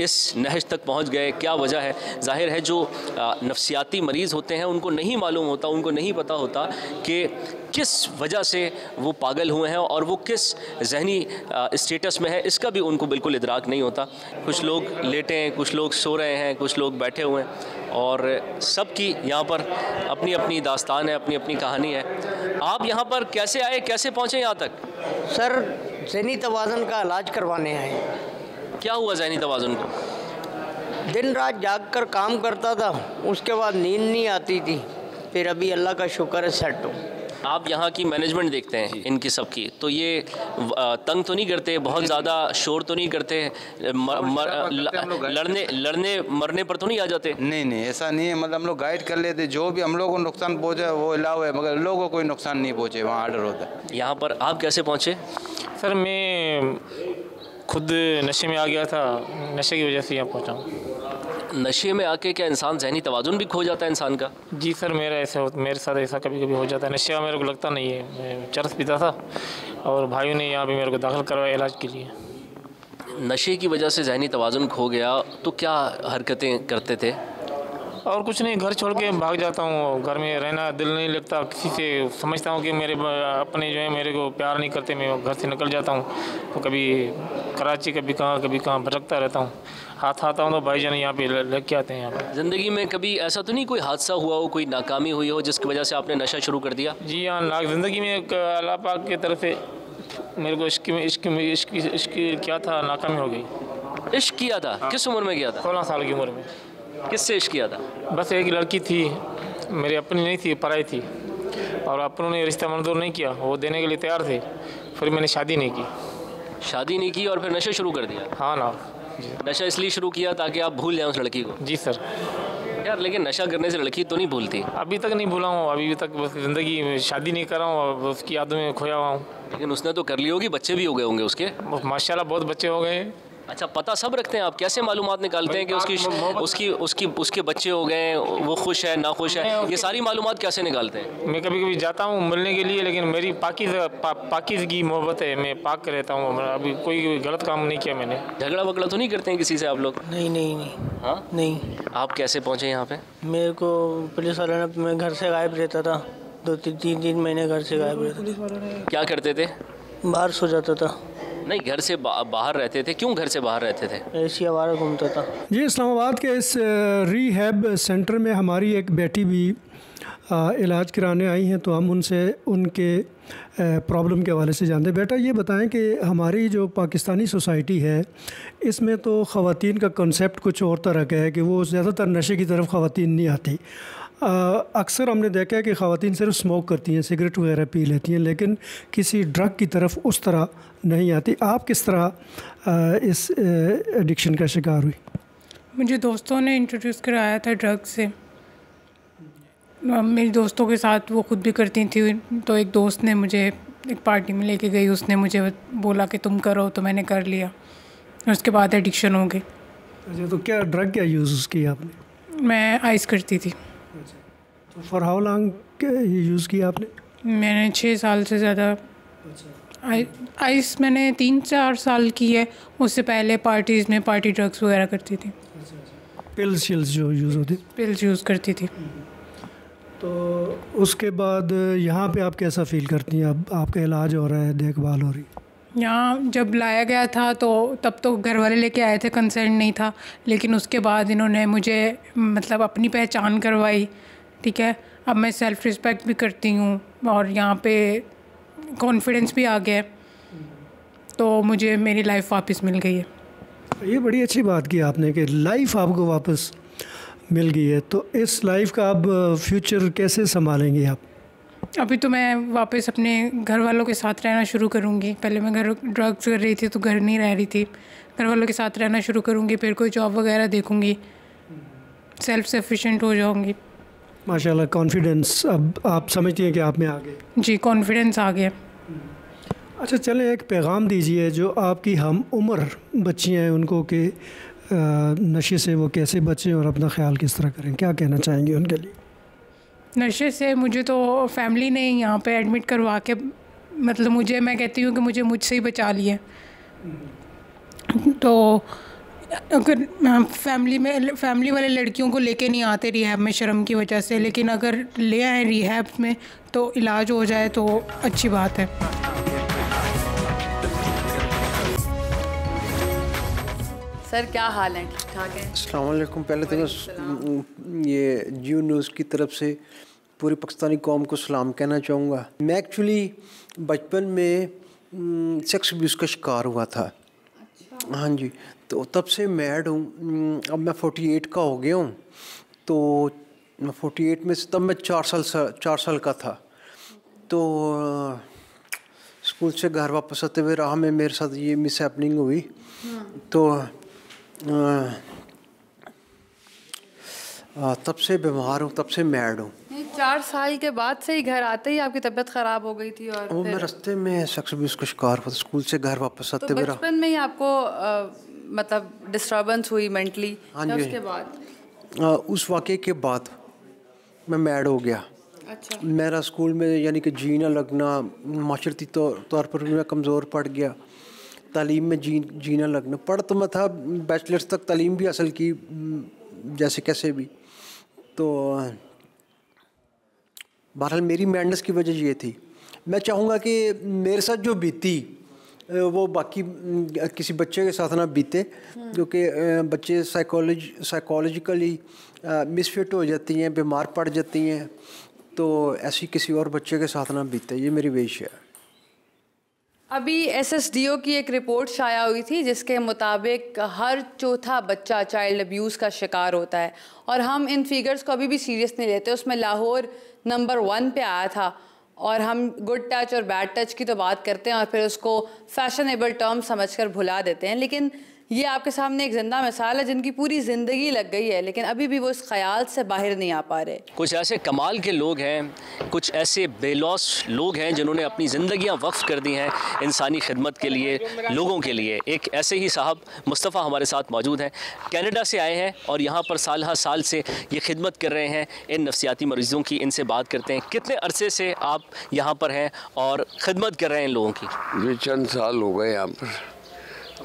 इस नहज तक पहुँच गए, क्या वजह है। जाहिर है जो नफ्सियाती मरीज़ होते हैं उनको नहीं मालूम होता, उनको नहीं पता होता कि किस वजह से वो पागल हुए हैं और वो किस जहनी स्टेटस में है, इसका भी उनको बिल्कुल इदराक नहीं होता। कुछ लोग लेटे हैं, कुछ लोग सो रहे हैं, कुछ लोग बैठे हुए हैं और सबकी यहाँ पर अपनी अपनी दास्तान है, अपनी अपनी कहानी है। आप यहाँ पर कैसे आए, कैसे पहुँचे यहाँ तक? सर, ज़हनी तवाज़ुन का इलाज करवाने आए। क्या हुआ ज़हनी तवाज़ुन को? दिन रात जाग कर काम करता था, उसके बाद नींद नहीं आती थी, फिर अभी अल्लाह का शुक्र है सेट हो। आप यहाँ की मैनेजमेंट देखते हैं इनकी सबकी, तो ये तंग तो नहीं करते, बहुत ज़्यादा शोर तो नहीं करते, लड़ने मरने पर तो नहीं आ जाते? नहीं, ऐसा नहीं है। मतलब हम लोग गाइड कर लेते, जो भी हम लोगों को नुकसान पहुँचा वो अलाउ है, मगर लोगों को कोई नुकसान नहीं पहुँचे, वहाँ आर्डर होता है। यहाँ पर आप कैसे पहुँचे? सर, मैं खुद नशे में आ गया था, नशे की वजह से यहाँ पहुँचा हूँ। नशे में आके क्या इंसान ज़हनी तवाज़ुन भी खो जाता है इंसान का? जी सर, मेरे साथ ऐसा कभी कभी हो जाता है। नशा मेरे को लगता नहीं है, मैं चरस पीता था और भाइयों ने यहाँ भी मेरे को दाखिल करवाया इलाज के लिए। नशे की वजह से ज़हनी तवाज़ुन खो गया तो क्या हरकतें करते थे? और कुछ नहीं, घर छोड़ के भाग जाता हूँ, घर में रहना दिल नहीं लगता किसी से। समझता हूँ कि मेरे अपने जो है मेरे को प्यार नहीं करते, मैं घर से निकल जाता हूँ। तो कभी कराची, कभी कहाँ भटकता रहता हूँ। हाथ आता हूँ तो भाईजान यहाँ पे लग के आते हैं। यहाँ पर ज़िंदगी में कभी ऐसा तो नहीं कोई हादसा हुआ हो, कोई नाकामी हुई हो जिसकी वजह से आपने नशा शुरू कर दिया? जी हाँ, ज़िंदगी में अल्लाह पाक की तरफ से मेरे को इश्क क्या था, नाकामी हो गई। इश्क किया था? किस उम्र में किया था? 16 साल की उम्र में। किससे इश्क किया था? बस एक लड़की थी, मेरी अपनी नहीं थी, पराई थी, और अपनों ने रिश्ता मंजूर नहीं किया, वो देने के लिए तैयार थे, फिर मैंने शादी नहीं की। शादी नहीं की और फिर नशा शुरू कर दिया? हाँ ना। नशा इसलिए शुरू किया ताकि आप भूल जाएं उस लड़की को? जी सर। यार, लेकिन नशा करने से लड़की तो नहीं भूलती? अभी तक नहीं भूला हूँ, अभी तक बस ज़िंदगी में शादी नहीं कर रहा हूँ, उसकी यादों में खोया हुआ हूँ। लेकिन उसने तो कर ली होगी, बच्चे भी हो गए होंगे उसके? माशाल्लाह बहुत बच्चे हो गए। अच्छा, पता सब रखते हैं आप? कैसे मालूमात निकालते हैं कि उसके बच्चे हो गए, वो खुश है ना खुश है, ये सारी मालूमात कैसे निकालते हैं? मैं कभी कभी जाता हूँ मिलने के लिए, लेकिन मेरी पाकीज़गी मोहब्बत है, मैं पाक रहता हूँ, अभी कोई गलत काम नहीं किया मैंने। झगड़ा वगड़ा तो नहीं करते हैं किसी से आप लोग? नहीं। हाँ नहीं। आप कैसे पहुँचे यहाँ पे? मेरे को पुलिस वालों ने, मैं घर से गायब रहता था, 2-3 महीने घर से गायब रहता था। क्या करते थे? बाहर सो जाता था। नहीं, घर से बाहर रहते थे। क्यों घर से बाहर रहते थे? ऐसी आवारा घूमता था जी। इस्लामाबाद के इस रीहैब सेंटर में हमारी एक बेटी भी इलाज कराने आई हैं, तो हम उनसे उनके प्रॉब्लम के हवाले से जानते हैं। बेटा, ये बताएं कि हमारी जो पाकिस्तानी सोसाइटी है इसमें तो ख़वातीन का कॉन्सेप्ट कुछ और तरह का है कि वो ज़्यादातर नशे की तरफ ख़वातीन नहीं आती। अक्सर हमने देखा है कि ख़वातीन सिर्फ स्मोक करती हैं, सिगरेट वगैरह पी लेती हैं, लेकिन किसी ड्रग की तरफ उस तरह नहीं आती। आप किस तरह इस एडिक्शन का शिकार हुई? मुझे दोस्तों ने इंट्रोड्यूस कराया था ड्रग से। मेरी दोस्तों के साथ वो खुद भी करती थी, तो एक दोस्त ने मुझे एक पार्टी में लेके गई, उसने मुझे बोला कि तुम करो, तो मैंने कर लिया, उसके बाद एडिक्शन हो गई। अच्छा, तो क्या ड्रग क्या यूज़ किया आपने? मैं आइस करती थी। तो फॉर हाउ लॉन्ग यूज़ किया आपने? मैंने 6 साल से ज़्यादा आइस मैंने 3-4 साल की है। उससे पहले पार्टीज़ में पार्टी ड्रग्स वगैरह करती थी। पिल्स शिल्स जो यूज़ होती? पिल्स यूज़ करती थी। तो उसके बाद यहाँ पे आप कैसा फील करती हैं? अब आपका इलाज हो रहा है, देखभाल हो रही? यहाँ जब लाया गया था तो तब तो घर वाले लेके आए थे, कंसर्न नहीं था, लेकिन उसके बाद इन्होंने मुझे मतलब अपनी पहचान करवाई, ठीक है। अब मैं सेल्फ़ रिस्पेक्ट भी करती हूँ और यहाँ पे कॉन्फिडेंस भी आ गया है, तो मुझे मेरी लाइफ वापस मिल गई है। ये बड़ी अच्छी बात की आपने कि लाइफ आपको वापस मिल गई है। तो इस लाइफ का अब फ्यूचर कैसे संभालेंगे आप? अभी तो मैं वापस अपने घर वालों के साथ रहना शुरू करूँगी। पहले मैं घर ड्रग्स कर रही थी तो घर नहीं रह रही थी, घर वालों के साथ रहना शुरू करूँगी, फिर कोई जॉब वगैरह देखूँगी, सेल्फ सफिशिएंट हो जाऊँगी। माशाल्लाह, कॉन्फिडेंस अब आप समझती हैं कि आप में आ गए? जी, कॉन्फिडेंस आ गया। अच्छा, चलें एक पैगाम दीजिए जो आपकी हम उम्र बच्चियाँ हैं उनको कि नशे से वो कैसे बचें और अपना ख्याल किस तरह करें, क्या कहना चाहेंगे उनके लिए? नशे से मुझे तो फैमिली ने यहाँ पे एडमिट करवा के, मतलब मुझे, मैं कहती हूँ कि मुझे मुझसे ही बचा लिया। तो अगर फैमिली वाले लड़कियों को लेके नहीं आते रिहैब में शर्म की वजह से, लेकिन अगर ले आए रिहैब में तो इलाज हो जाए तो अच्छी बात है। सर क्या हाल है? ठीक ठाक है? अस्सलाम वालेकुम। पहले तो मैं ये जियो न्यूज़ की तरफ से पूरी पाकिस्तानी कौम को सलाम कहना चाहूँगा। मैं एक्चुअली बचपन में सेक्स अब्यूज़ का शिकार हुआ था। अच्छा। हाँ जी, तो तब से मैड हूँ। अब मैं 48 का हो गया हूँ, तो 48 में से तब मैं 4 साल का था। तो स्कूल से घर वापस आते हुए राह में मेरे साथ ये मिस हैपनिंग हुई। तो तब से बीमार हूँ, तब से मैड हूँ। 4 साल के बाद से ही घर आते ही आपकी तबीयत ख़राब हो गई थी? और वो मैं रास्ते में सेक्स अब्यूज़ का शिकार हुआ, स्कूल से घर वापस आते हुए। तो बचपन में ही आपको मतलब डिस्टर्बेंस हुई मेंटली? हाँ जी। उसके बाद उस वाक़े के बाद मैं मैड हो गया। अच्छा। मेरा स्कूल में यानी कि जीना लगना, माशरती तौर पर मैं कमज़ोर पड़ गया, तालीम में जीना लगना। पढ़ तो मैं था, बैचलर्स तक तालीम भी हासिल की जैसे कैसे भी। तो बहरहाल मेरी मैडनेस की वजह ये थी। मैं चाहूँगा कि मेरे साथ जो बीती वो बाकी किसी बच्चे के साथ ना बीते, क्योंकि बच्चे साइकोलॉजिकली मिसफिट हो जाती हैं, बीमार पड़ जाती हैं, तो ऐसी किसी और बच्चे के साथ ना बीते, ये मेरी विश है। अभी SSDO की एक रिपोर्ट शाया हुई थी जिसके मुताबिक हर चौथा बच्चा चाइल्ड अब्यूज़ का शिकार होता है, और हम इन फिगर्स को अभी भी सीरियस नहीं लेते। उसमें लाहौर नंबर 1 पे आया था, और हम गुड टच और बैड टच की तो बात करते हैं और फिर उसको फैशनेबल टर्म समझकर भुला देते हैं। लेकिन ये आपके सामने एक जिंदा मिसाल है जिनकी पूरी ज़िंदगी लग गई है, लेकिन अभी भी वो इस ख्याल से बाहर नहीं आ पा रहे। कुछ ऐसे कमाल के लोग हैं, कुछ ऐसे बेलौस लोग हैं जिन्होंने अपनी ज़िंदगियां वक्फ कर दी हैं इंसानी खिदमत के लिए, लोगों के लिए। एक ऐसे ही साहब मुस्तफ़ा हमारे साथ मौजूद हैं, कनाडा से आए हैं और यहाँ पर साल हर साल से ये खिदमत कर रहे हैं इन नफसियाती मरीज़ों की। इनसे बात करते हैं, कितने अरसे से आप यहाँ पर हैं और ख़िदमत कर रहे हैं इन लोगों की? ये चंद साल हो गए यहाँ पर,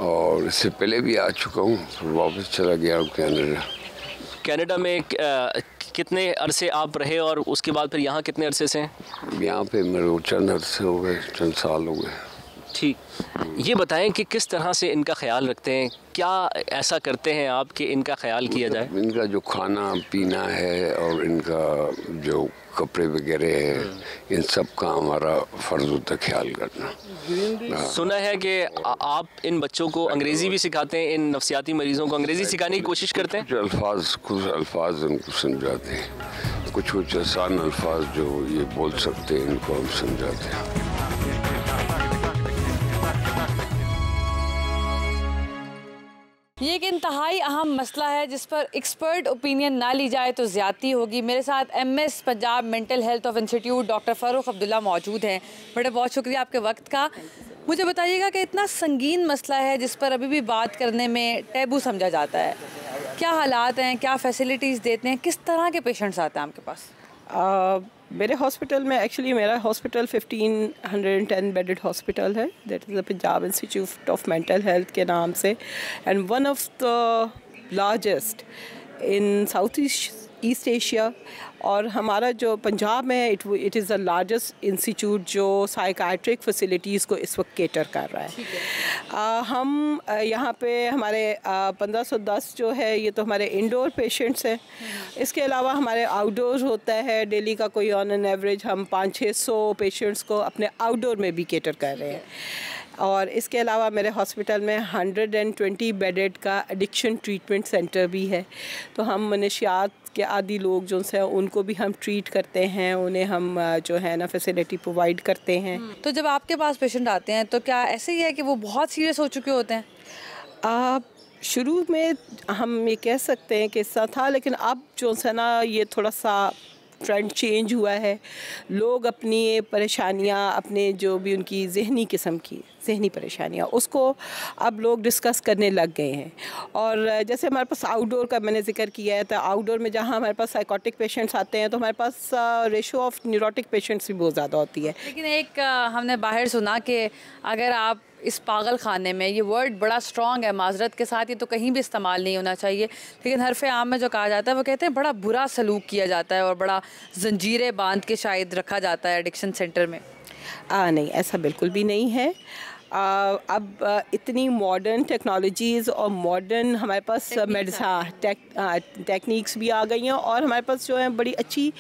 और इससे पहले भी आ चुका हूँ, फिर वापस चला गया हूँ कनाडा। कनाडा में कितने अरसे आप रहे और उसके बाद फिर यहाँ कितने अरसे से हैं? यहाँ पे मेरे चंद अरसे हो गए, चंद साल हो गए। ठीक, ये बताएं कि किस तरह से इनका ख्याल रखते हैं, क्या ऐसा करते हैं आप कि इनका ख्याल किया जाए? इनका जो खाना पीना है और इनका जो कपड़े वगैरह है, इन सब का हमारा फ़र्ज़ होता है ख्याल करना। सुना है कि आप इन बच्चों को अंग्रेज़ी भी सिखाते हैं, इन नफसियाती मरीज़ों को अंग्रेज़ी सिखाने की कोशिश करते हैं? कुछ अल्फाज इनको समझाते हैं, कुछ आसान अल्फाज जो ये बोल सकते हैं इनको हम समझाते हैं। ये एक इंतहाई अहम मसला है जिस पर एक्सपर्ट ओपिनियन ना ली जाए तो ज़्यादती होगी। मेरे साथ MS Punjab mental health of institute doctor Farooq Abdullah मौजूद हैं। बड़ा बहुत शुक्रिया आपके वक्त का। मुझे बताइएगा कि इतना संगीन मसला है जिस पर अभी भी बात करने में टैबू समझा जाता है, क्या हालात हैं, क्या फैसिलिटीज़ देते हैं, किस तरह के पेशेंट्स आते हैं आपके पास? मेरे हॉस्पिटल में एक्चुअली मेरा हॉस्पिटल 1510 बेडेड हॉस्पिटल है, that is the Punjab institute of mental health के नाम से, and one of the largest in south east Asia. और हमारा जो पंजाब में है it is the largest institute जो साइकाट्रिक फैसिलिटीज़ को इस वक्त केटर कर रहा है। हम यहाँ पे हमारे 1510 जो है ये तो हमारे इंडोर पेशेंट्स हैं। इसके अलावा हमारे आउटडोर होता है डेली का कोई ऑन एन एवरेज हम 500-600 पेशेंट्स को अपने आउटडोर में भी केटर कर रहे हैं। और इसके अलावा मेरे हॉस्पिटल में 120 बेडेड का एडिक्शन ट्रीटमेंट सेंटर भी है। तो हम मनशियात के आदी लोग जो हैं उनको भी हम ट्रीट करते हैं, उन्हें हम जो है ना फैसिलिटी प्रोवाइड करते हैं। तो जब आपके पास पेशेंट आते हैं तो क्या ऐसे ही है कि वो बहुत सीरियस हो चुके होते हैं? शुरू में हम ये कह सकते हैं कि ऐसा था, लेकिन अब जो है ना ये थोड़ा सा ट्रेंड चेंज हुआ है। लोग अपनी परेशानियां, अपने जो भी उनकी ज़हनी किस्म की ज़हनी परेशानियां, उसको अब लोग डिस्कस करने लग गए हैं। और जैसे हमारे पास आउटडोर का मैंने जिक्र किया है, तो आउटडोर में जहां हमारे पास साइकोटिक पेशेंट्स आते हैं तो हमारे पास रेशो ऑफ न्यूरोटिक पेशेंट्स भी बहुत ज़्यादा होती है। लेकिन एक हमने बाहर सुना कि अगर आप इस पागल खाने में, ये वर्ड बड़ा स्ट्रॉन्ग है माजरत के साथ, ये तो कहीं भी इस्तेमाल नहीं होना चाहिए, लेकिन हरफ़ आम में जो कहा जाता है वो कहते हैं बड़ा बुरा सलूक किया जाता है और बड़ा जंजीरें बांध के शायद रखा जाता है एडिक्शन सेंटर में। नहीं, ऐसा बिल्कुल भी नहीं है। अब इतनी मॉडर्न टेक्नोलॉजीज़ और मॉडर्न हमारे पास टेक्निक्स भी आ गई हैं और हमारे पास जो है बड़ी अच्छी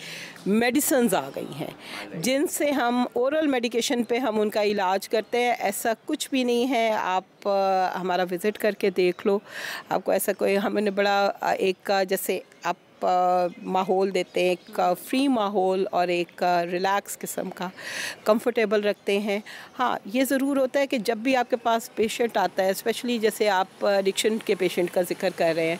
मेडिसिन्स आ गई हैं जिनसे हम ओरल मेडिकेशन पे हम उनका इलाज करते हैं। ऐसा कुछ भी नहीं है, आप हमारा विज़िट करके देख लो, आपको ऐसा कोई हमने बड़ा एक जैसे आप माहौल देते हैं, एक फ्री माहौल और एक रिलैक्स किस्म का कंफर्टेबल रखते हैं। हाँ, ये ज़रूर होता है कि जब भी आपके पास पेशेंट आता है, स्पेशली जैसे आप एडिक्शन के पेशेंट का जिक्र कर रहे हैं,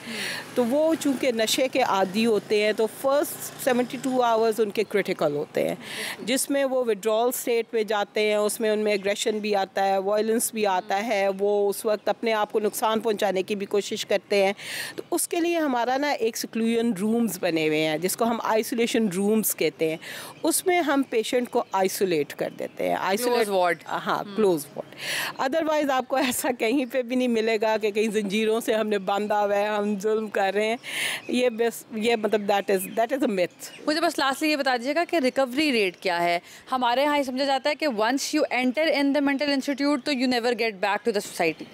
तो वो चूँकि नशे के आदी होते हैं तो फर्स्ट 72 आवर्स उनके क्रिटिकल होते हैं, जिसमें वो विड्रॉल स्टेट में जाते हैं, उसमें उनमें एग्रेशन भी आता है, वायलेंस भी आता है, वो उस वक्त अपने आप को नुकसान पहुँचाने की भी कोशिश करते हैं। तो उसके लिए हमारा ना एक सिक्लूजन रूम्स बने हुए हैं जिसको हम आइसोलेशन रूम्स कहते हैं। उसमें हम पेशेंट को आइसोलेट कर देते हैं, आइसोलेट वार्ड। हाँ, क्लोज वार्ड। अदरवाइज़ आपको ऐसा कहीं पे भी नहीं मिलेगा कि कहीं जंजीरों से हमने बांधा हुआ है, हम जुल्म कर रहे हैं। ये मतलब दैट इज़ अ मिथ। मुझे बस लास्टली ये बता दीजिएगा कि रिकवरी रेट क्या है? हमारे यहाँ ये समझा जाता है कि once you enter in the mental institute तो you never get back to the society.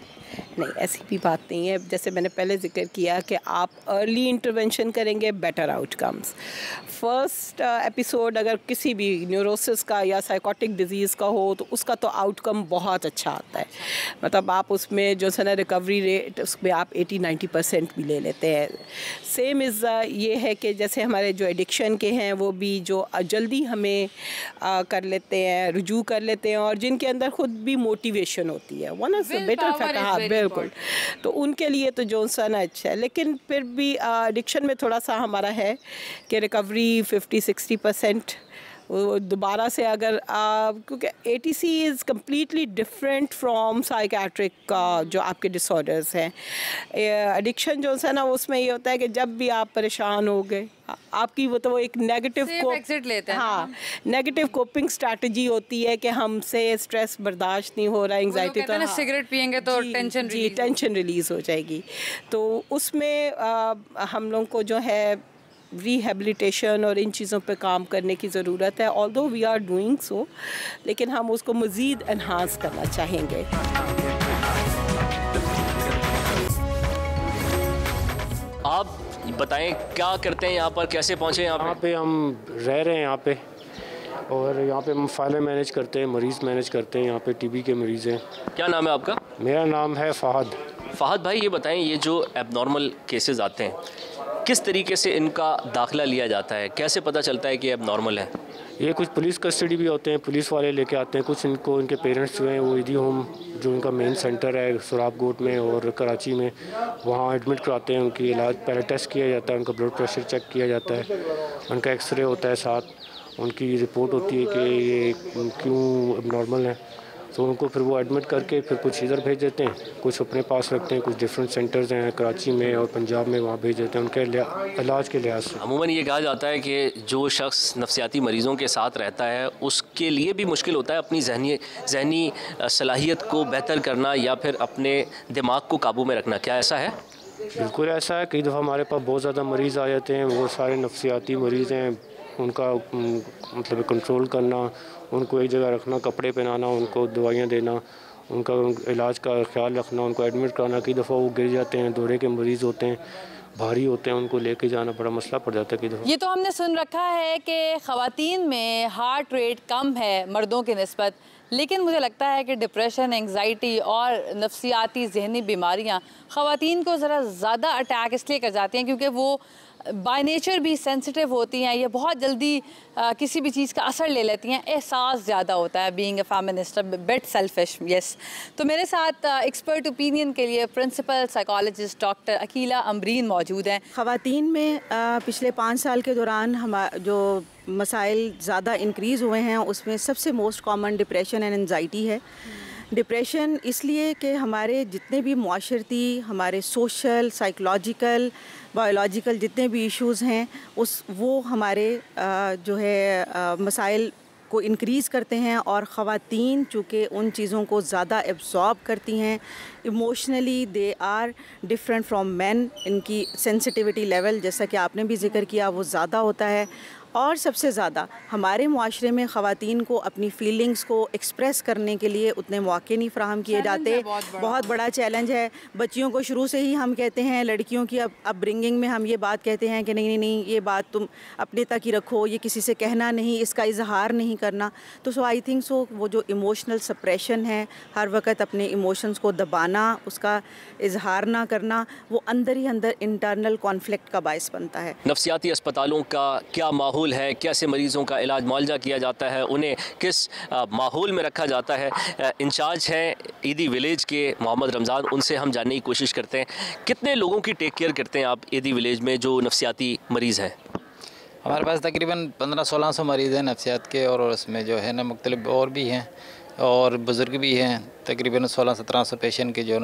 नहीं, ऐसी भी बात नहीं है। जैसे मैंने पहले जिक्र किया कि आप अर्ली इंटरवेंशन करेंगे, बेटर आउटकम्स। फर्स्ट एपिसोड अगर किसी भी न्यूरोसिस का या साइकोटिक डिजीज़ का हो तो उसका तो आउटकम बहुत अच्छा आता है। मतलब आप उसमें जो है ना रिकवरी रेट उसमें आप 80-90% भी ले लेते हैं। सेम इज़ ये है कि जैसे हमारे जो एडिक्शन के हैं वो भी जो जल्दी हमें कर लेते हैं, रुजू कर लेते हैं और जिनके अंदर ख़ुद भी मोटिवेशन होती है, one of the better factor. हाँ, बिल्कुल। तो उनके लिए तो जॉनसन अच्छा है, लेकिन फिर भी एडिक्शन में थोड़ा सा हमारा है कि रिकवरी 50-60% दोबारा से अगर क्योंकि ATC is completely different from psychiatric जो आपके डिसऑर्डर्स हैं। एडिक्शन जो है ना उसमें ये होता है कि जब भी आप परेशान हो गए आपकी वो एक नेगेटिव एग्जिट लेते हैं। हाँ, नेगेटिव कोपिंग स्ट्रैटेजी होती है कि हमसे स्ट्रेस बर्दाश्त नहीं हो रहा, एंग्जाइटी। तो हाँ, सिगरेट पियेंगे तो टेंशन रिलीज़ हो जाएगी। तो उसमें हम लोगों को जो है रिहेबिलिटेशन और इन चीज़ों पे काम करने की ज़रूरत है। Although we are doing so, लेकिन हम उसको मज़ीद एनहांस करना चाहेंगे। आप बताएं क्या करते हैं यहाँ पर, कैसे पहुँचे यहाँ पे? हम रह रहे हैं यहाँ पे और यहाँ पे हम फाइलें मैनेज करते हैं, मरीज़ मैनेज करते हैं। यहाँ पे TB के मरीज़ हैं। क्या नाम है आपका? मेरा नाम है फ़हद। फ़हद भाई, ये बताएं ये जो एबनॉर्मल केसेस आते हैं किस तरीके से इनका दाखिला लिया जाता है, कैसे पता चलता है कि अब नॉर्मल है? ये कुछ पुलिस कस्टडी भी होते हैं, पुलिस वाले लेके आते हैं, कुछ इनको इनके पेरेंट्स जो हैं वो ईदी होम जो इनका मेन सेंटर है सुराब गोट में और कराची में, वहाँ एडमिट कराते हैं। उनकी इलाज पहले टेस्ट किया जाता है, उनका ब्लड प्रेशर चेक किया जाता है, उनका एक्सरे होता है, साथ उनकी रिपोर्ट होती है कि ये क्यों अब नॉर्मल है। तो उनको फिर वो एडमिट करके फिर कुछ इधर भेज देते हैं, कुछ अपने पास रखते हैं, कुछ डिफरेंट सेंटर्स हैं कराची में और पंजाब में, वहाँ भेज देते हैं उनके इलाज के लिहाज से। अमूमन ये कहा जाता है कि जो शख्स नफसियाती मरीज़ों के साथ रहता है उसके लिए भी मुश्किल होता है अपनी जहनी सलाहियत को बेहतर करना या फिर अपने दिमाग को काबू में रखना। क्या ऐसा है? बिल्कुल ऐसा है। कई दफ़ा हमारे पास बहुत ज़्यादा मरीज़ आ जाते हैं, वो सारे नफसियाती मरीज़ हैं, उनका मतलब कंट्रोल करना, उनको एक जगह रखना, कपड़े पहनाना, उनको दवाइयाँ देना, उनका इलाज का ख्याल रखना, उनको एडमिट कराना। कई दफ़ा वो गिर जाते हैं, दौरे के मरीज़ होते हैं, भारी होते हैं, उनको लेके जाना बड़ा मसला पड़ जाता है कई दफ़ा। ये तो हमने सुन रखा है कि ख़वातीन में हार्ट रेट कम है मर्दों की निस्बत, लेकिन मुझे लगता है कि डिप्रेशन, एंग्जाइटी और नफसियाती जहनी बीमारियाँ ख़वातीन को ज़रा ज़्यादा अटैक इसलिए कर जाती हैं क्योंकि वो बाय नेचर भी सेंसिटिव होती हैं, ये बहुत जल्दी किसी भी चीज़ का असर ले लेती हैं, एहसास ज़्यादा होता है। Being a feminist, bit selfish, yes. तो मेरे साथ एक्सपर्ट ओपिनियन के लिए principal psychologist doctor Akila Amreen मौजूद हैं। ख़वातीन में पिछले 5 साल के दौरान जो मसाइल ज़्यादा इंक्रीज़ हुए हैं उसमें सबसे most common depression and anxiety है। डिप्रेशन इसलिए कि हमारे जितने भी माशरती, हमारे सोशल, साइकोलॉजिकल, बायोलॉजिकल जितने भी इश्यूज़ हैं वो हमारे जो है मसाइल को इंक्रीज़ करते हैं। और ख़वातीन चूँकि उन चीज़ों को ज़्यादा एब्ज़ॉर्ब करती हैं, emotionally they are different from man, इनकी सेंसिटिविटी लेवल जैसा कि आपने भी जिक्र किया वो ज़्यादा होता है। और सबसे ज़्यादा हमारे मुआशरे में ख़वातीन को अपनी फ़ीलिंग्स को एक्सप्रेस करने के लिए उतने मौके नहीं फ़राहम किए जाते। बहुत बड़ा चैलेंज है। बच्चियों को शुरू से ही हम कहते हैं, लड़कियों की अपब्रिंगिंग में हम ये बात कहते हैं कि नहीं ये बात तुम अपने तक ही रखो, ये किसी से कहना नहीं, इसका इजहार नहीं करना। तो सो आई थिंक सो वो जो इमोशनल सप्रेशन है, हर वक्त अपने इमोशंस को दबाना, उसका इजहार ना करना, वो अंदर ही अंदर इंटरनल कॉन्फ्लिक्ट का बायस बनता है। नफसियाती अस्पतालों का क्या माहौल है, कैसे मरीज़ों का इलाज मुआलजा किया जाता है, उन्हें किस माहौल में रखा जाता है? इंचार्ज हैं ईदी विलेज के मोहम्मद रमज़ान, उनसे हम जानने की कोशिश करते हैं। कितने लोगों की टेक केयर करते हैं आप ईदी विलेज में जो नफसियाती मरीज़ हैं? हमारे पास तकरीबन 1500-1600 मरीज़ हैं नफसियात के, और उसमें जो है ना मुख्तलिफ और भी हैं और बुज़ुर्ग भी हैं। तकरीबन 1600-1700 पेशेंट के जो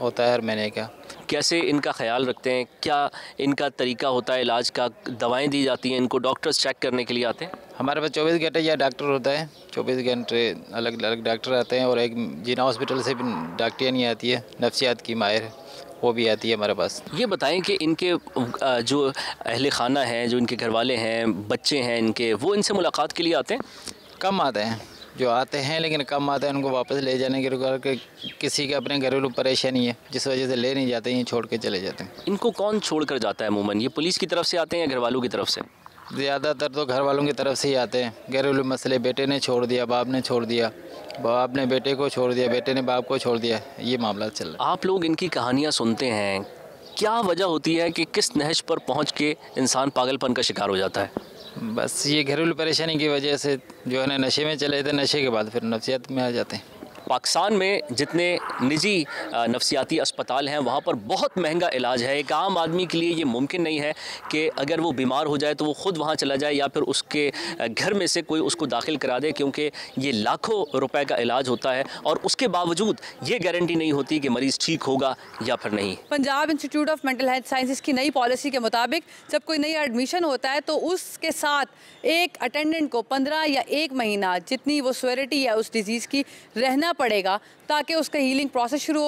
होता है हर महीने का। कैसे इनका ख्याल रखते हैं? क्या इनका तरीका होता है इलाज का? दवाएं दी जाती हैं इनको? डॉक्टर्स चेक करने के लिए आते हैं? हमारे पास 24 घंटे या डॉक्टर होता है, 24 घंटे अलग अलग डॉक्टर आते हैं। और एक जीना हॉस्पिटल से भी डॉक्टर नहीं आती है, नफसियात की माहिर, वो भी आती है हमारे पास। ये बताएं कि इनके जो अहले खाना हैं, जो इनके घर वाले हैं, बच्चे हैं इनके, वो इनसे मुलाकात के लिए आते हैं? कम आते हैं, जो आते हैं लेकिन कम आते हैं। उनको वापस ले जाने के रुक के किसी के अपने घरेलू परेशानी है जिस वजह से ले नहीं जाते, यहीं छोड़ के चले जाते हैं। इनको कौन छोड़ कर जाता है अमूमन? ये पुलिस की तरफ से आते हैं या घर वालों की तरफ से? ज़्यादातर तो घर वालों की तरफ से ही आते हैं। घरेलू मसले, बेटे ने छोड़ दिया, बाप ने छोड़ दिया, बाप ने बेटे को छोड़ दिया, बेटे ने बाप को छोड़ दिया, ये मामला चल रहा है। आप लोग इनकी कहानियाँ सुनते हैं, क्या वजह होती है कि किस नहज पर पहुँच के इंसान पागलपन का शिकार हो जाता है? बस ये घरेलू परेशानी की वजह से जो है ना नशे में चले थे, नशे के बाद फिर नफसियात में आ जाते हैं। पाकिस्तान में जितने निजी नफसियाती अस्पताल हैं वहाँ पर बहुत महंगा इलाज है। एक आम आदमी के लिए ये मुमकिन नहीं है कि अगर वो बीमार हो जाए तो वो ख़ुद वहाँ चला जाए या फिर उसके घर में से कोई उसको दाखिल करा दे, क्योंकि ये लाखों रुपए का इलाज होता है और उसके बावजूद ये गारंटी नहीं होती कि मरीज़ ठीक होगा या फिर नहीं। Punjab institute of mental health sciences की नई पॉलिसी के मुताबिक जब कोई नई एडमिशन होता है तो उसके साथ एक अटेंडेंट को 15 या 1 महीना जितनी वो सिवियरिटी है उस डिजीज़ की रहना पड़ेगा ताकि उसका हीलिंग प्रोसेस शुरू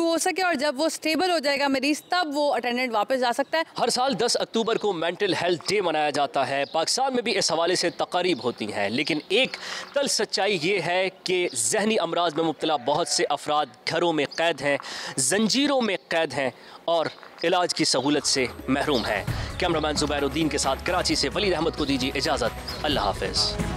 हो सके, और जब वो स्टेबल हो जाएगा मरीज तब वो अटेंडेंट वापस जा सकता है। हर साल 10 अक्टूबर को मेंटल हेल्थ डे मनाया जाता है। पाकिस्तान में भी इस हवाले से तकारीब होती हैं, लेकिन एक तल सच्चाई ये है कि जहनी अमराज में मुब्तला बहुत से अफराद घरों में कैद हैं, जंजीरों में कैद हैं और इलाज की सहूलत से महरूम हैं। कैमरामैन जुबैरुद्दीन के साथ कराची से वलीद अहमद को दीजिए इजाज़त। अल्लाह हाफ़िज़।